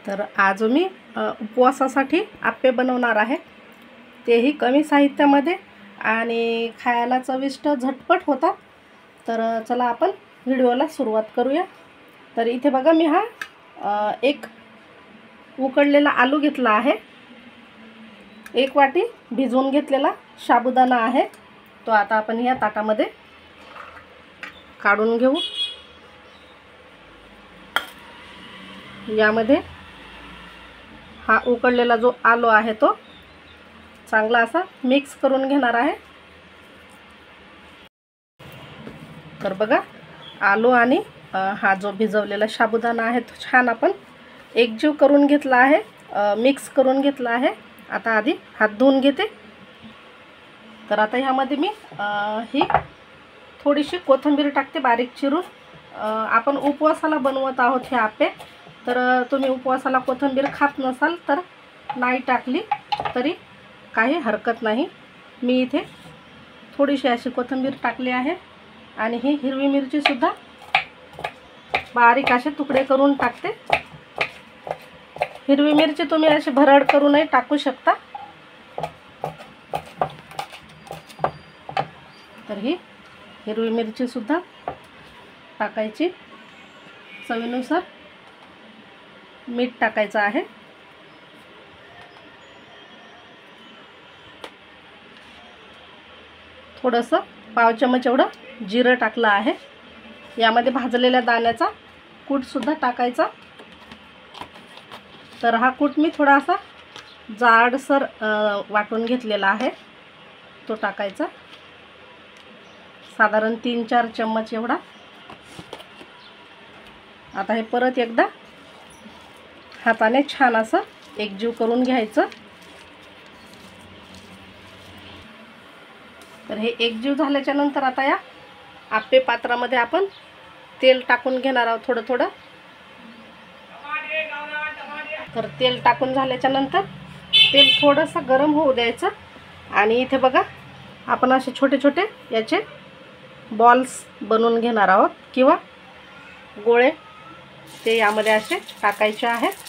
तर आज मी उपवासासाठी आप्पे बनवणार आहे, तेही कमी साहित्यामध्ये आणि खायला चविष्ट झटपट होतात। तर चला आपण व्हिडिओला सुरुवात करूया। तर इथे बघा मी हा एक उकडलेला आलू घेतला आहे, 1 वाटी भिजवून घेतलेला साबुदाणा आहे, तो आता आपण या ताटामध्ये काढून घेऊ। यामध्ये हा उकडलेला जो आलू आहे तो चांगला असा मिक्स करून घेणार आहे। तर बघा आलू आणि हा जो भिजवलेला साबुदाणा आहे तो छान आपण एकजीव करून घेतला आहे, मिक्स करून घेतला आहे। आता आधी हात धुवून घेते। तर आता ह्यामध्ये मी ही थोडीशी कोथिंबीर टाकते बारीक चिरून। आपण उपवासाला बनवत आहोत हे आप्पे, तर तुम्ही उपवासाला कोथिंबीर खात नसाल तर नाही टाकली तरी काही हरकत नाही। मी इथे थोडीशी अशी कोथिंबीर टाकली आहे आणि ही हिरवी मिरची सुद्धा बारीक असे तुकडे करून टाकते। हिरवी मिरची तुम्ही अशी भरड करूनही टाकू शकता। तर ही हिरवी मिरची सुद्धा टाकायची, चवीनुसार मीठ टाकायचं आहे। थोडंसं पाव चमच एवढं जिरं टाकलं आहे। यामध्ये भाजलेल्या दाण्याचा कूट सुद्धा टाकायचा। तर हा कूट मी थोडासा जाडसर वाटून घेतलेला आहे, तो टाकायचा, साधारण 3-4 चम्मच एवढा। आता हे परत एकदा हाताने छान असं एकजीव करून घ्यायचं। तर हे एकजीव झाल्याच्या नंतर आता या आप्पे पात्रामध्ये आपण तेल टाकून घेणार आहोत थोडं थोडं। तर तेल टाकून झाल्याच्या नंतर तेल थोडंसं गरम होऊ द्यायचं आणि इथे बघा आपण असे छोटे छोटे याचे बॉल्स बनवून घेणार आहोत किंवा गोळे, ते यामध्ये असे टाकायचे आहेत।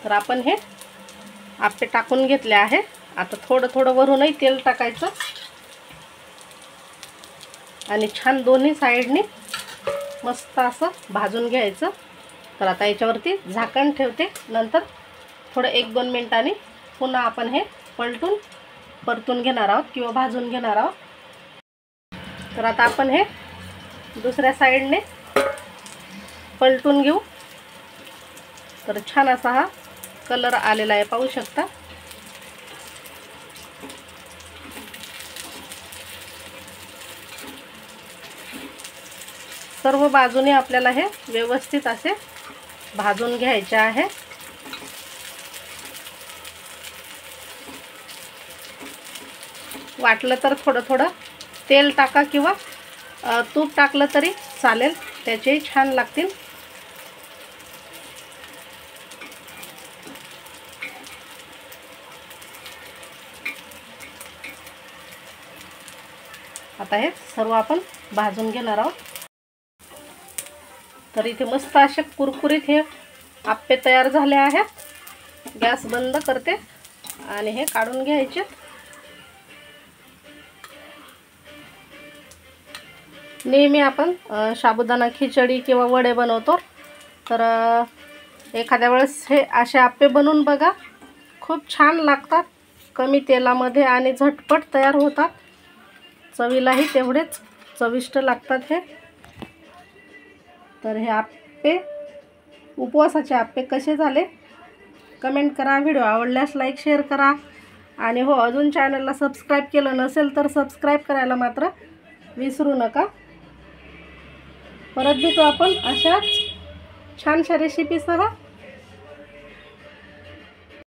तर आपण हे आप्पे टाकून घेतले आहे। आता थोडं थोडं वरूनही तेल टाकायचं आणि छान दोन्ही साईडनी मस्त असं भाजून घ्यायचं। तर आता याच्यावरती झाकण ठेवते, नंतर थोडं 1-2 मिनिटांनी पुन्हा आपण हे परतून घेणार आहोत किंवा भाजून घेणार आहोत। तर आता आपण हे दुसऱ्या साईडने पलटून घेऊ। तर छान असा हा कलर आलेला आहे, पाहू शकता। सर्व बाजूने आपल्याला हे व्यवस्थित असे भाजून घ्यायचे आहे। वाटलं तर थोडं थोडं तेल टाका किंवा तूप टाकलं तरी चालेल, त्याचेही छान लागतील। आता हे सर्व आपण भाजून घेणार आहोत। तर इथे मस्त असे कुरकुरीत हे आप्पे तयार झाले आहेत। गॅस बंद करते आणि हे काढून घ्यायचे। नेहमी आपण साबुदाणा खिचडी किंवा वडे बनवतो, तर एखाद्या वेळेस हे असे आप्पे बनवून बघा, खूप छान लागतात, कमी तेलामध्ये आणि झटपट तयार होतात, चवीलाही तेवढेच चविष्ट लागतात हे। तर हे आप्पे, उपवासाचे आप्पे कसे झाले कमेंट करा, व्हिडिओ आवडल्यास लाईक शेअर करा आणि हो, अजून चॅनलला सबस्क्राईब केलं नसेल तर सबस्क्राईब करायला मात्र विसरू नका। परत भेटू आपण अशाच छानशा रेसिपीसह।